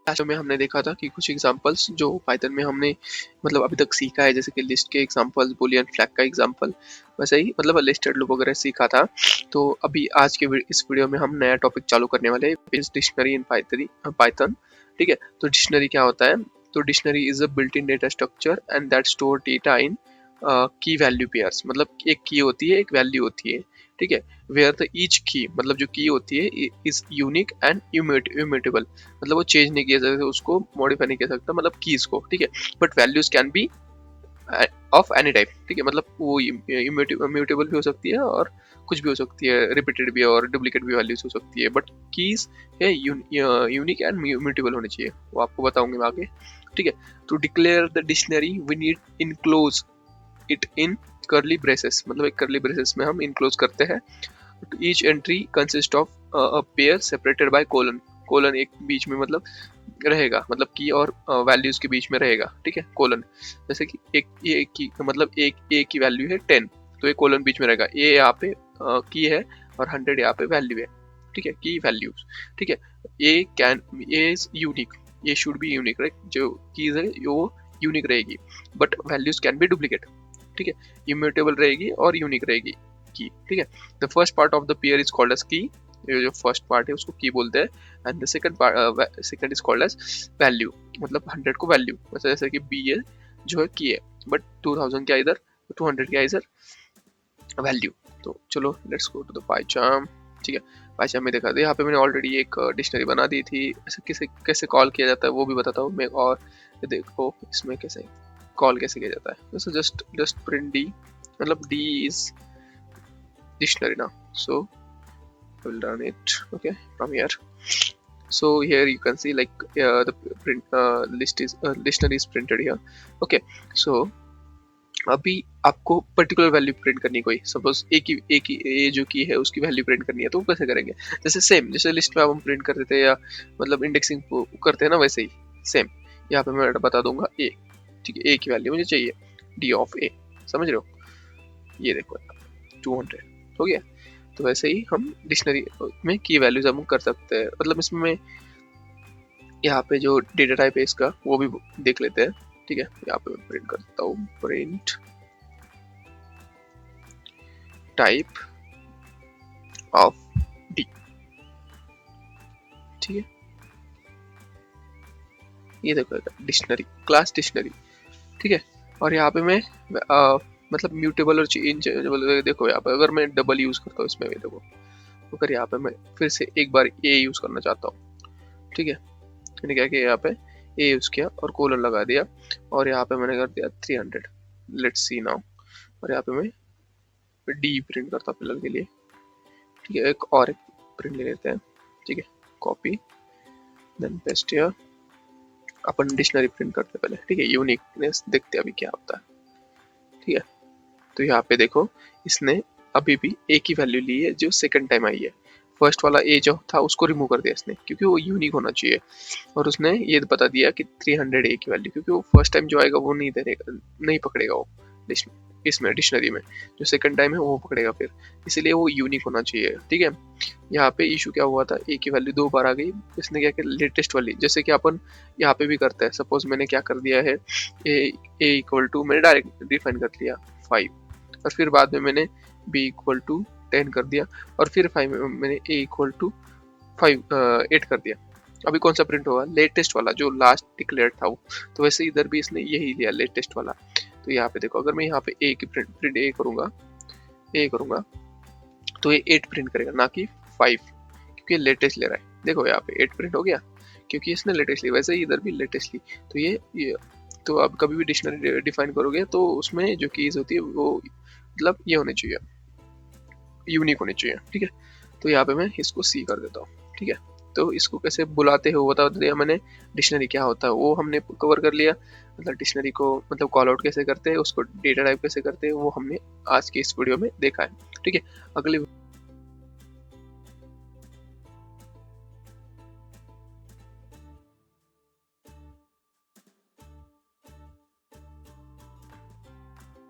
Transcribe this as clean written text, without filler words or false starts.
Last में हमने देखा था कि कुछ एग्जांपल्स जो पाइथन में हमने मतलब अभी तक सीखा है, जैसे कि लिस्ट के एग्जांपल्स, बूलियन फ्लैग का एग्जांपल, वैसे ही मतलब लिस्टेड लूप वगैरह सीखा था। तो अभी आज के इस वीडियो में हम नया टॉपिक चालू करने वाले हैं, डिक्शनरी इन पाइथन। ठीक है, तो डिक्शनरी क्या होता है? तो dictionary is a built in data structure and that store data in key value pairs. मतलब एक की होती है, एक वैल्यू होती है। ठीक है, वेयर द ईच की, मतलब जो की होती है इज यूनिक एंड इम्यूटेबल, मतलब वो चेंज नहीं किया सकता, उसको मॉडिफाई नहीं किया सकता, मतलब कीज को। ठीक है, but values can be of any type. ठीक है, मतलब वो इम्यूटेबल भी हो सकती है और कुछ भी हो सकती है, रिपीटेड भी और डुप्लीकेट भी वैल्यूज हो सकती है, बट कीज है यूनिक एंड इम्यूटेबल होनी चाहिए, वो आपको बताऊंगे मैं आगे। ठीक है, to declare the dictionary we need enclose it in curly braces, मतलब एक करली ब्रेसेस में हम इनक्लोज करते हैं। Each entry consist of a pair separated by colon, colon एक बीच में मतलब रहेगा, मतलब की और वैल्यूज के बीच में रहेगा। ठीक है, कोलन, जैसे कि एक की मतलब एक ए की वैल्यू है 10, तो एक कोलन बीच में रहेगा, ए यहाँ पे की है और 100 यहाँ पे वैल्यू है। ठीक है, की वैल्यूज। ठीक है, ए इज यूनिक, ये शुड बी यूनिक, राइट? जो कीज है वो यूनिक रहेगी, but values can be duplicate. ठीक है, इम्यूटेबल रहेगी और यूनिक रहेगी की। ठीक है, the first part of the pair is called as key, ये जो फर्स्ट पार्ट है उसको की बोलते हैं, and the second is called as value, मतलब 100 को वैल्यू, मतलब जैसे कि बी है जो है की है, बट 2000 क्या इधर, 200 क्या इधर वैल्यू। तो चलो लेट्स गो टू द पाइचार्म। ठीक है, पाइचार्म में देखा था, यहाँ पे मैंने ऑलरेडी एक डिक्शनरी बना दी थी, ऐसे कैसे कैसे कॉल किया जाता है वो भी बताता हूँ मैं। और देखो इसमें कैसे कॉल कैसे किया जाता है, जैसे जस्ट प्रिंट डी, मतलब D is dictionary now, so I will run it, okay, from here. So here you can see like the print list is dictionary is printed here. Okay, so अभी आपको particular value print करनी, कोई suppose एक ही ए जो की है उसकी value print करनी है, तो कैसे करेंगे? जैसे सेम जैसे लिस्ट में हम प्रिंट करते थे या मतलब इंडेक्सिंग करते हैं ना, वैसे ही सेम यहाँ पे मैं बता दूंगा ए। ठीक है, ए की वैल्यू मुझे चाहिए डी ऑफ ए, समझ रहे हो? ये देखो 200 हो गया। तो वैसे ही हम डिक्शनरी में की वैल्यूज हम कर सकते हैं, मतलब इसमें मैं यहाँ पे जो डेटा टाइप है इसका वो भी देख लेते हैं। ठीक है, यहाँ पे मैं प्रिंट करता हूँ, प्रिंट टाइप ऑफ डी। ठीक है, ये देखो डिक्शनरी, क्लास डिक्शनरी। ठीक है, और यहाँ पे मैं मतलब म्यूटेबल और चेंजेबल, देखो यहाँ पे अगर मैं डबल यूज करता हूँ इसमें भी, देखो अगर यहाँ पे मैं फिर से एक बार ए यूज करना चाहता हूँ। ठीक है, मैंने क्या किया, यहाँ पे ए यूज किया और कोलन लगा दिया, और यहाँ पे मैंने कर दिया 300। लेट्स सी नाउ, और यहाँ पे मैं डी प्रिंट करता हूँ फिलहाल के लिए। ठीक है, एक और एक प्रिंट ले लेते हैं। ठीक है, कॉपी देन पेस्ट हियर, अपन डिक्शनरी प्रिंट करते हैं पहले। ठीक है, यूनिकनेस देखते हैं अभी क्या होता है। ठीक है, तो यहाँ पे देखो इसने अभी भी ए की वैल्यू ली है जो सेकंड टाइम आई है, फर्स्ट वाला ए जो था उसको रिमूव कर दिया इसने, क्योंकि वो यूनिक होना चाहिए। और उसने ये बता दिया कि 300 ए की वैल्यू, क्योंकि वो फर्स्ट टाइम जो आएगा वो नहीं देगा, नहीं पकड़ेगा वो इसमें डिक्शनरी में, जो सेकंड टाइम है वो पकड़ेगा फिर, इसलिए वो यूनिक होना चाहिए। ठीक है, यहाँ पे इशू क्या हुआ था, ए की वैल्यू 2 बार आ गई, इसने क्या किया लेटेस्ट वाली, जैसे कि अपन यहाँ पे भी करते हैं। सपोज मैंने क्या कर दिया है, ए इक्वल टू मैंने डायरेक्ट डिफाइन कर लिया 5, और फिर बाद में मैंने बी इक्वल टू 10 कर दिया, और फिर 5 में मैंने ए इक्वल टू 8 कर दिया। अभी कौन सा प्रिंट होगा? लेटेस्ट वाला जो लास्ट डिक्लेयर था वो। तो वैसे इधर भी इसने यही लिया, लेटेस्ट वाला। तो यहाँ पे देखो, अगर मैं यहाँ पे ए की प्रिंट ए करूंगा तो ये 8 प्रिंट करेगा, ना कि 5, क्योंकि लेटेस्ट ले रहा है। देखो यहाँ पे 8 प्रिंट हो गया, क्योंकि इसने लेटेस्ट ली। वैसे ही इधर भी लेटेस्ट ली, तो ये तो आप कभी भी डिक्शनरी डिफाइन करोगे तो उसमें जो कीज होती है वो मतलब ये होनी चाहिए, यूनिक होनी चाहिए। ठीक है, तो यहाँ पे मैं इसको सी कर देता हूँ। ठीक है, तो इसको कैसे बुलाते हो बता दिया मैंने, डिक्शनरी क्या होता है वो हमने कवर कर लिया, मतलब डिक्शनरी को मतलब कॉल आउट कैसे करते हैं, उसको डेटा टाइप कैसे करते हैं, वो हमने आज के इस वीडियो में देखा है। ठीक है, अगले